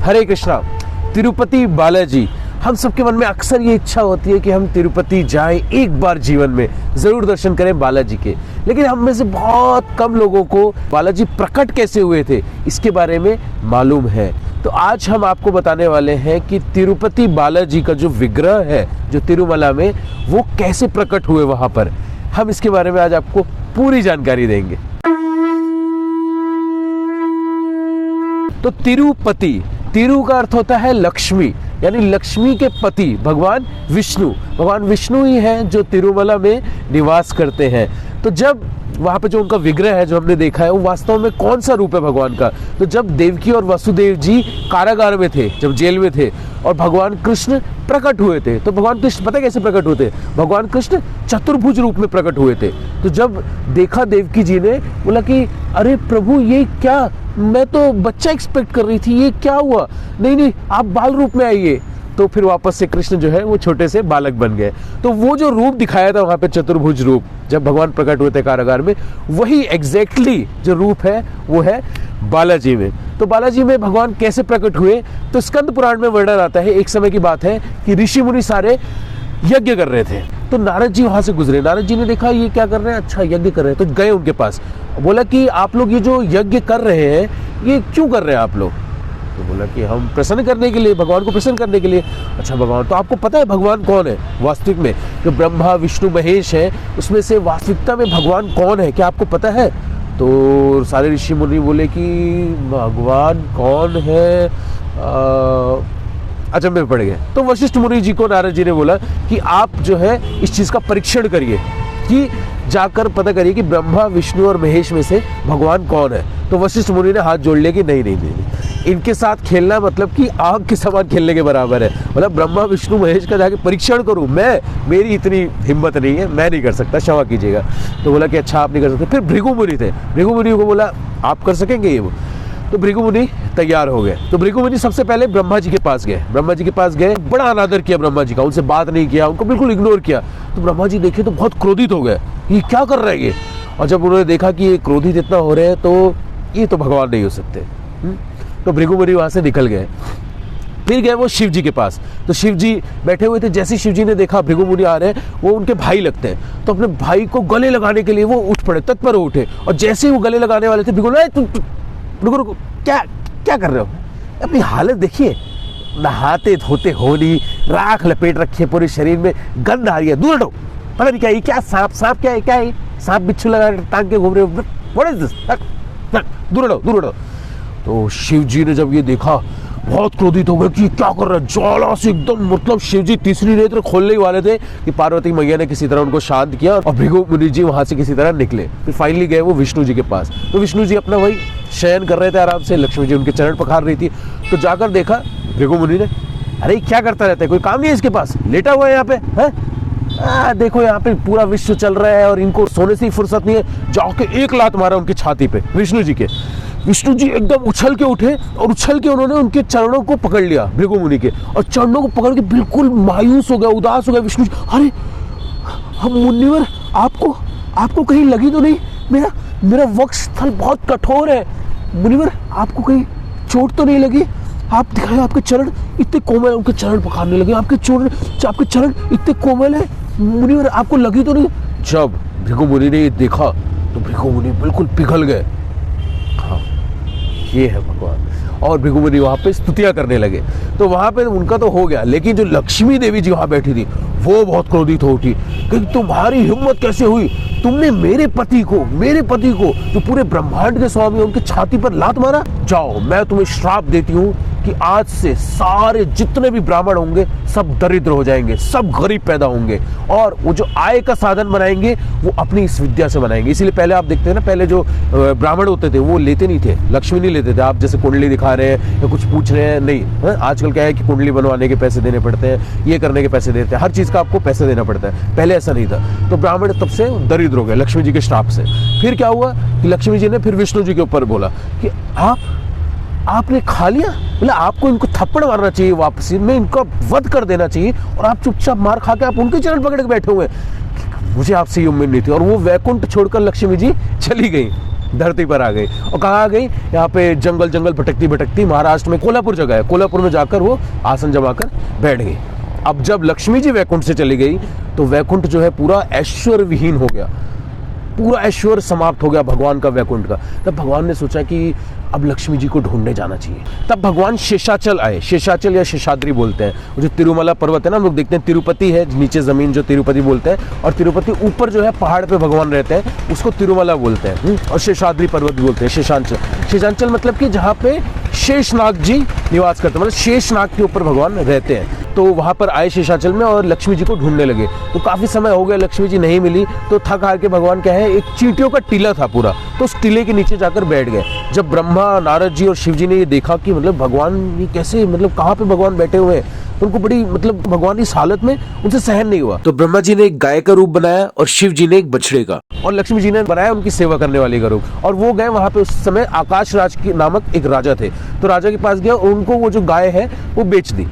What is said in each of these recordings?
हरे कृष्णा। तिरुपति बालाजी, हम सबके मन में अक्सर ये इच्छा होती है कि हम तिरुपति जाएं, एक बार जीवन में जरूर दर्शन करें बालाजी के। लेकिन हम में से बहुत कम लोगों को बालाजी प्रकट कैसे हुए थे इसके बारे में मालूम है। तो आज हम आपको बताने वाले हैं कि तिरुपति बालाजी का जो विग्रह है जो तिरुमला में, वो कैसे प्रकट हुए वहां पर। हम इसके बारे में आज आपको पूरी जानकारी देंगे। तो तिरुपति, तिरु का अर्थ होता है लक्ष्मी, यानी लक्ष्मी के पति भगवान विष्णु। भगवान विष्णु ही हैं जो तिरुमला में निवास करते हैं। तो जब वहाँ पे जो उनका विग्रह है जो हमने देखा है, वो वास्तव में कौन सा रूप है भगवान का। तो जब देवकी और वसुदेव जी कारागार में थे, जब जेल में थे और भगवान कृष्ण प्रकट हुए थे, तो भगवान कृष्ण पता कैसे प्रकट हुए थे? भगवान कृष्ण चतुर्भुज रूप में प्रकट हुए थे। तो जब देखा देवकी जी ने, बोला कि अरे प्रभु ये क्या, मैं तो बच्चा एक्सपेक्ट कर रही थी, ये क्या हुआ? नहीं, आप बाल रूप में आइए। तो फिर वापस से कृष्ण जो है वो छोटे से बालक बन गए। तो वो जो रूप दिखाया था वहां पे, चतुर्भुज रूप, जब भगवान प्रकट हुए थे कारागार में, वही एग्जैक्टली जो रूप है वो है बालाजी में। तो बालाजी में भगवान कैसे प्रकट हुए? तो स्कंद पुराण में वर्णन आता है। एक समय की बात है कि ऋषि मुनि सारे यज्ञ कर रहे थे। तो नारद जी वहां से गुजरे। नारद जी ने देखा ये क्या कर रहे हैं, अच्छा यज्ञ कर रहे हैं। तो गए उनके पास, बोला कि आप लोग ये जो यज्ञ कर रहे हैं ये क्यों कर रहे हैं आप लोग? तो बोला कि हम प्रसन्न करने के लिए, भगवान को प्रसन्न करने के लिए। अच्छा भगवान, तो आपको पता है भगवान कौन है वास्तविक में? जो ब्रह्मा विष्णु महेश है, उसमें से वास्तविकता में भगवान कौन है, क्या आपको पता है? तो सारे ऋषि मुनि बोले कि भगवान कौन है, अचंभे में पड़ गए। तो वशिष्ठ मुनि जी को नारद जी ने बोला कि आप जो है इस चीज का परीक्षण करिए, कि जाकर पता करिए कि ब्रह्मा विष्णु और महेश में से भगवान कौन है। तो वशिष्ठ मुनि ने हाथ जोड़ लिया कि नहीं, इनके साथ खेलना मतलब कि आग के समान खेलने के बराबर है। मतलब ब्रह्मा विष्णु महेश का जाके परीक्षण करूं मैं, मेरी इतनी हिम्मत नहीं है, मैं नहीं कर सकता, क्षमा कीजिएगा। तो बोला कि अच्छा आप नहीं कर सकते। फिर भृगु मुनि थे, भृगु मुनि को बोला आप कर सकेंगे ये वो? तो भृगु मुनि तैयार हो गए। तो भृगु मुनि सबसे पहले ब्रह्मा जी के पास गए। ब्रह्मा जी के पास गए, बड़ा अनादर किया ब्रह्मा जी का, उनसे बात नहीं किया, उनको बिल्कुल इग्नोर किया। तो ब्रह्मा जी देखे तो बहुत क्रोधित हो गए, ये क्या कर रहे हैं ये? और जब उन्होंने देखा कि ये क्रोधित इतना हो रहे हैं तो ये तो भगवान नहीं हो सकते। तो भृगु मुनि वहां से निकल गए। फिर गए वो शिव जी के पास। तो शिव जी बैठे हुए थे। जैसे शिव जी ने देखा भृगु मुनि आ रहे हैं, वो उनके भाई लगते हैं, तो अपने भाई को गले लगाने के लिए वो उठ पड़े, तत्पर उठे। और जैसे ही वो गले लगाने वाले थे, भृगु रुको, क्या कर रहे हो? अपनी हालत देखिए, नहाते धोते हो नहीं, राख लपेट रखी है पूरे शरीर में, गंध आ रही है, दूर हटो। पता नहीं क्या है, क्या सांप क्या है, सांप बिच्छू लगा टांग के घूम रहे हो, व्हाट इज दिस? दूर हटो। तो शिव जी ने जब ये देखा बहुत क्रोधित हो गए कि क्या कर रहे हैं, ज्वाला से एकदम, मतलब शिव जी तीसरी नेत्र खोलने ही वाले थे कि पार्वती मैया ने किसी तरह उनको शांत किया और भृगु मुनि जी वहां से किसी तरह निकले। फिर फाइनली गए वो विष्णु जी के पास। तो विष्णु जी अपना वही शयन कर रहे थे आराम से, लक्ष्मी जी उनके चरण पखार रही थी। तो जाकर देखा भृगु मुनि ने, अरे क्या करता रहता है, कोई काम नहीं है इसके पास, लेटा हुआ है यहाँ पे है? देखो यहाँ पे पूरा विश्व चल रहा है और इनको सोने से ही फुर्सत नहीं है। जाके एक लात मारा उनकी छाती पे विष्णु जी के। विष्णु जी एकदम उछल के उठे और उछल के उन्होंने उनके चरणों को पकड़ लिया भृगु मुनि के, और चरणों को पकड़ के बिल्कुल मायूस हो गया, उदास हो गया विष्णु जी। अरे हम मुनिवर, आपको कहीं लगी तो नहीं? मेरा वक्षस्थल बहुत कठोर है मुनिवर, आपको कहीं चोट तो नहीं लगी? आप दिखाए, आपके चरण इतने कोमल, उनके चरण पकड़ने लगे, आपके चरण इतने कोमल है मुनिवर, आपको लगी तो नहीं? जब भृगु मुनि ने ये देखा तो भृगु मुनि बिल्कुल पिघल गए। हाँ, ये है भगवान। और भृगु मुनि वहां पे स्तुतियां करने लगे। तो वहां पे उनका तो हो गया, लेकिन जो लक्ष्मी देवी जी वहां बैठी थी वो बहुत क्रोधित हो उठी कि तुम्हारी हिम्मत कैसे हुई, तुमने मेरे पति को जो पूरे ब्रह्मांड के स्वामी, उनकी छाती पर लात मारा। जाओ, मैं तुम्हें श्राप देती हूँ कि आज से सारे जितने भी ब्राह्मण होंगे सब दरिद्र हो जाएंगे, सब गरीब पैदा होंगे, और वो जो आय का साधन बनाएंगे वो अपनी इस विद्या से बनाएंगे। इसीलिए पहले आप देखते हैं ना, पहले जो ब्राह्मण होते थे वो लेते नहीं थे, लक्ष्मी नहीं लेते थे। आप जैसे कुंडली दिखा रहे हैं या कुछ पूछ रहे हैं, नहीं है? आजकल क्या है कि कुंडली बनवाने के पैसे देने पड़ते हैं, ये करने के पैसे देते हैं, हर चीज का आपको पैसे देना पड़ता है। पहले ऐसा नहीं था। तो ब्राह्मण तब से दरिद्र हो गए लक्ष्मी जी के श्राप से। फिर क्या हुआ कि लक्ष्मी जी ने फिर विष्णु जी के ऊपर बोला कि आपने खा लिया, मतलब आपको इनको थप्पड़ मारना चाहिए, वापसी में इनका वध कर देना चाहिए, और आप चुपचाप मार खा के आप उनके चरण पकड़ के बैठे हुए हैं। मुझे आपसे ये उम्मीद नहीं थी। और वो वैकुंठ छोड़कर लक्ष्मी जी चली गई। धरती पर आ गई। और कहाँ आ गई? यहाँ पे जंगल जंगल भटकती भटकती महाराष्ट्र में कोल्हापुर जगह है, कोल्हापुर में जाकर वो आसन जमाकर बैठ गई। अब जब लक्ष्मी जी वैकुंठ से चली गई तो वैकुंठ जो है पूरा ऐश्वर्य विहीन हो गया, पूरा ऐश्वर्य समाप्त हो गया भगवान का, वैकुंठ का। तब भगवान ने सोचा कि अब लक्ष्मी जी को ढूंढने जाना चाहिए। तब भगवान शेषाचल आए, शेषाचल या शेषाद्री बोलते हैं, वो जो तिरुमला पर्वत है ना, हम लोग देखते हैं तिरुपति है नीचे जमीन जो तिरुपति बोलते हैं, और तिरुपति ऊपर जो है पहाड़ पे भगवान रहते हैं, उसको तिरुमला बोलते हैं। और शेषाद्री पर्वत भी बोलते हैं, शेषांचल। शेषांचल मतलब कि जहाँ पे शेषनाग जी निवास करते हैं, मतलब शेषनाग के ऊपर भगवान रहते हैं। तो वहाँ पर आए शेषाचल में और लक्ष्मी जी को ढूंढने लगे। तो काफ़ी समय हो गया, लक्ष्मी जी नहीं मिली, तो थक हार के भगवान क्या है, एक चींटियों का टीला था पूरा, तो उस टीले के नीचे जाकर बैठ गए। जब ब्रह्मा, नारद जी और शिव जी ने ये देखा कि मतलब भगवान ये कैसे, मतलब कहाँ पे भगवान बैठे हुए हैं, उनको बड़ी मतलब भगवान इस हालत में उनसे सहन नहीं हुआ। तो ब्रह्मा जी ने एक गाय का रूप बनाया और शिव जी ने एक बछड़े का, और लक्ष्मी जी ने बनाया उनकी सेवा करने वाली का रूप। और वो गए वहां पे, उस समय आकाश राज के नामक एक राजा थे, तो राजा के पास गया और उनको वो जो गाय है वो बेच दी।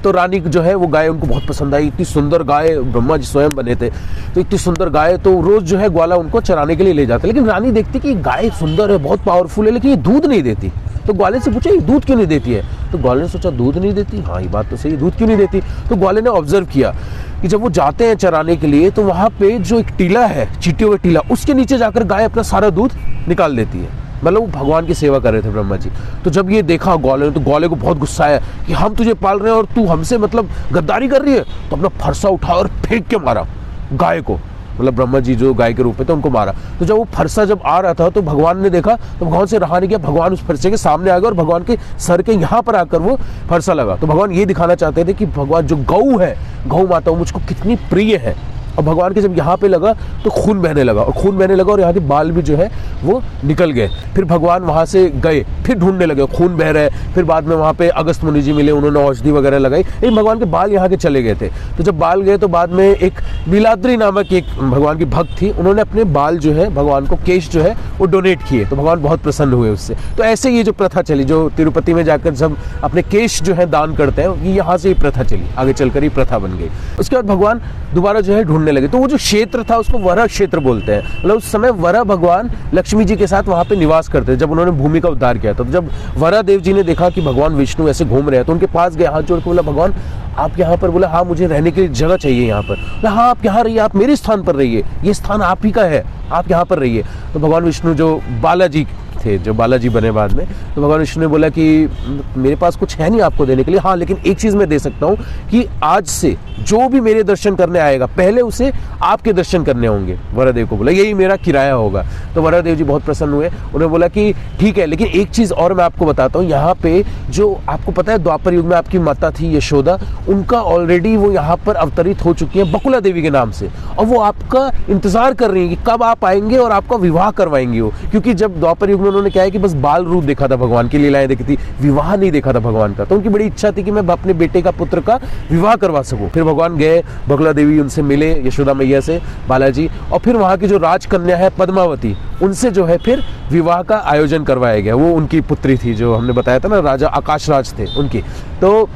तो रानी जो है वो गाय उनको बहुत पसंद आई, इतनी सुंदर गाय, ब्रह्मा जी स्वयं बने थे, तो इतनी सुंदर गाय, तो रोज जो है ग्वाला उनको चराने के लिए ले जाते। लेकिन रानी देखती कि गाय सुंदर है, बहुत पावरफुल है, लेकिन ये दूध नहीं देती। तो ग्वाले से पूछा, ये दूध क्यों नहीं देती है? तो ग्वाले ने सोचा, दूध नहीं देती, हाँ ये बात तो सही, दूध क्यों नहीं देती? तो ग्वाले ने ऑब्जर्व किया कि जब वो जाते हैं चराने के लिए, तो वहां पे जो एक टीला है, चींटियों का टीला, उसके नीचे जाकर गाय अपना सारा दूध निकाल देती है। मतलब वो भगवान की सेवा कर रहे थे ब्रह्मा जी। तो जब ये देखा ग्वाले ने, तो ग्वाले को बहुत गुस्सा आया कि हम तुझे पाल रहे हैं और तू हमसे मतलब गद्दारी कर रही है। तो अपना फरसा उठाया और फेंक के मारा गाय को, मतलब ब्रह्मा जी जो गाय के रूप में थे उनको मारा। तो जब वो फरसा जब आ रहा था तो भगवान ने देखा, तो भगवान से रहा नहीं गया, भगवान उस फरसे के सामने आ गए और भगवान के सर के यहाँ पर आकर वो फरसा लगा। तो भगवान ये दिखाना चाहते थे कि भगवान जो गौ है, गौ माता, वो मुझको कितनी प्रिय है। और भगवान के जब यहाँ पे लगा तो खून बहने लगा, और खून बहने लगा और यहाँ के बाल भी जो है वो निकल गए। फिर भगवान वहाँ से गए, फिर ढूंढने लगे, खून बह रहा है। फिर बाद में वहाँ पे अगस्त मुनि जी मिले, उन्होंने औषधि वगैरह लगाई, लेकिन भगवान के बाल यहाँ के चले गए थे। तो जब बाल गए तो बाद में एक नीलाद्री नामक एक भगवान की भक्त थी, उन्होंने अपने बाल जो है भगवान को, केश जो है वो डोनेट किए, तो भगवान बहुत प्रसन्न हुए उससे। तो ऐसे ये जो प्रथा चली, जो तिरुपति में जाकर जब अपने केश जो है दान करते हैं, ये यहाँ से ये प्रथा चली, आगे चलकर ये प्रथा बन गई। उसके बाद भगवान दोबारा जो है ढूंढने लगे। तो वो जो क्षेत्र था उसको वरह क्षेत्र बोलते हैं, मतलब उस समय वरह भगवान लक्ष्मी जी के साथ वहां पे निवास करते थे, जब उन्होंने भूमि का उद्धार किया था। तो जब वरह देव जी ने देखा कि भगवान विष्णु ऐसे घूम रहे हैं, तो उनके पास गए, हाथ जोड़ के बोला, भगवान आप यहाँ पर? बोला हाँ मुझे रहने की जगह चाहिए यहाँ पर। हाँ आप यहाँ रहिए, आप मेरे स्थान पर रहिए, ये स्थान आप ही का है, आप यहाँ पर रहिए। तो भगवान विष्णु जो बालाजी थे, जो बालाजी बने बाद में, तो भगवान विष्णु ने बोला कि मेरे पास कुछ है नहीं आपको देने के लिए, हाँ लेकिन एक चीज मैं दे सकता हूँ कि आज से जो भी मेरे दर्शन करने आएगा पहले उसे आपके दर्शन करने होंगे। वरदेव को बोला यही मेरा किराया होगा। तो वरदेव जी बहुत प्रसन्न हुए, उन्होंने बोला कि ठीक है, लेकिन एक चीज और मैं आपको बताता हूँ, यहाँ पे जो आपको पता है द्वापर युग में आपकी माता थी यशोदा, उनका ऑलरेडी वो यहाँ पर अवतरित हो चुकी है बकुला देवी के नाम से, और वो आपका इंतजार कर रही है कि कब आप आएंगे और आपका विवाह करवाएंगे वो। क्योंकि जब द्वापर युग में उन्होंने क्या है कि बस बाल रूप देखा था, भगवान की लीलाएं देखी थी, विवाह नहीं देखा था भगवान का, तो उनकी बड़ी इच्छा थी कि मैं अपने बेटे का, पुत्र का विवाह करवा सकूं। फिर भगवान गए, बकुला देवी उनसे मिले, यशोदा मैया से, बालाजी, और फिर वहां की जो राजकन्या है पद्मावती, उनसे जो है फिर विवाह का आयोजन करवाया गया। वो उनकी पुत्री थी, जो हमने बताया था ना, राजा आकाश राज थे उनकी। तो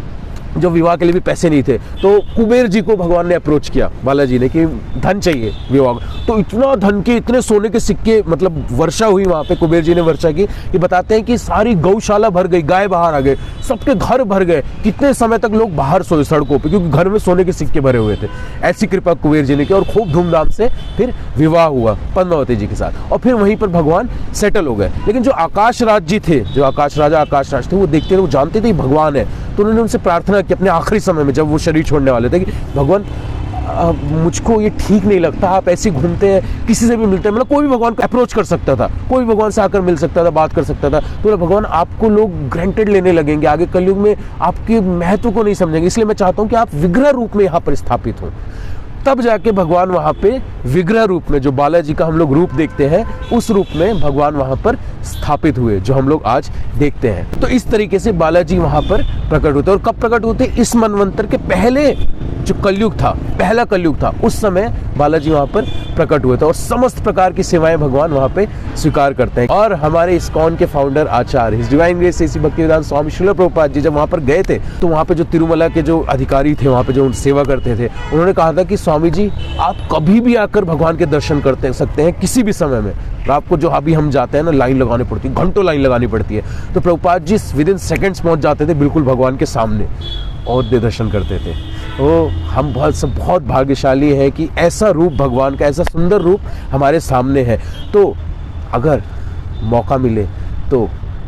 जो विवाह के लिए भी पैसे नहीं थे, तो कुबेर जी को भगवान ने अप्रोच किया, बालाजी ने, कि धन चाहिए विवाह। तो इतना धन के, इतने सोने के सिक्के, मतलब वर्षा हुई वहां पे, कुबेर जी ने वर्षा की। ये बताते हैं कि सारी गौशाला भर गई, गाय बाहर आ गए, सबके घर भर गए, कितने समय तक लोग बाहर सोए सड़कों पे, क्योंकि घर में सोने के सिक्के भरे हुए थे। ऐसी कृपा कुबेर जी ने की और खूब धूमधाम से फिर विवाह हुआ पद्मावती जी के साथ, और फिर वहीं पर भगवान सेटल हो गए। लेकिन जो आकाश राज जी थे, जो आकाश राजा आकाश राज थे, वो देखते थे, वो जानते थे भगवान है, तो उन्होंने उनसे प्रार्थना कि अपने आखिरी समय में जब वो शरीर छोड़ने वाले थे, कि भगवान मुझको ये ठीक नहीं लगता, आप ऐसे घूमते हैं, किसी से भी मिलते हैं, मतलब कोई भी भगवान को अप्रोच कर सकता था, कोई भी भगवान से आकर मिल सकता था, बात कर सकता था। तो भगवान आपको लोग ग्रांटेड लेने लगेंगे, आगे कलयुग में आपके महत्व को नहीं समझेंगे, इसलिए मैं चाहता हूं कि आप विग्रह रूप में यहाँ पर स्थापित हो। तब जाके भगवान वहां पे विग्रह रूप में, जो बालाजी का हम लोग रूप देखते हैं, उस रूप में भगवान वहां पर स्थापित हुए, जो हम लोग आज देखते हैं। तो इस तरीके से बालाजी वहां पर प्रकट होते, और कब प्रकट होते? इस मनवंतर के पहले जो कलयुग था, पहला कलयुग था, उस समय बालाजी वहां पर प्रकट हुए थे और समस्त प्रकार की सेवाएं भगवान वहाँ पे स्वीकार करते हैं। और हमारे इस्कॉन के founder Acharya his divine grace AC Bhaktivedanta Swami Srila Prabhupada ji जब वहाँ पर गए थे तो वहाँ पे जो तिरुमला के जो अधिकारी थे, वहाँ पे जो सेवा करते थे, उन्होंने कहा था कि स्वामी जी आप कभी भी आकर भगवान के दर्शन करते सकते हैं किसी भी समय में। और आपको जो अभी हम जाते हैं ना, लाइन लगानी पड़ती है, घंटों लाइन लगानी पड़ती है, तो Prabhupada ji with in seconds पहुंच जाते थे बिल्कुल भगवान के सामने और दर्शन करते थे। तो हम बहुत भाग्यशाली हैं कि ऐसा रूप भगवान का, ऐसा सुंदर रूप हमारे सामने है। तो अगर मौका मिले तो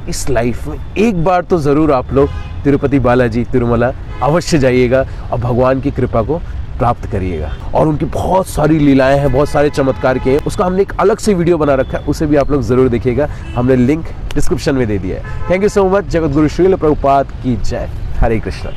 इस लाइफ में एक बार तो ज़रूर आप लोग तिरुपति बालाजी तिरुमला अवश्य जाइएगा और भगवान की कृपा को प्राप्त करिएगा। और उनकी बहुत सारी लीलाएं हैं, बहुत सारे चमत्कार किए, उसका हमने एक अलग से वीडियो बना रखा है, उसे भी आप लोग ज़रूर देखिएगा। हमने लिंक डिस्क्रिप्शन में दे दिया है। Thank you so much. Jagat Guru Srila Prabhupada की जय। हरे कृष्णा।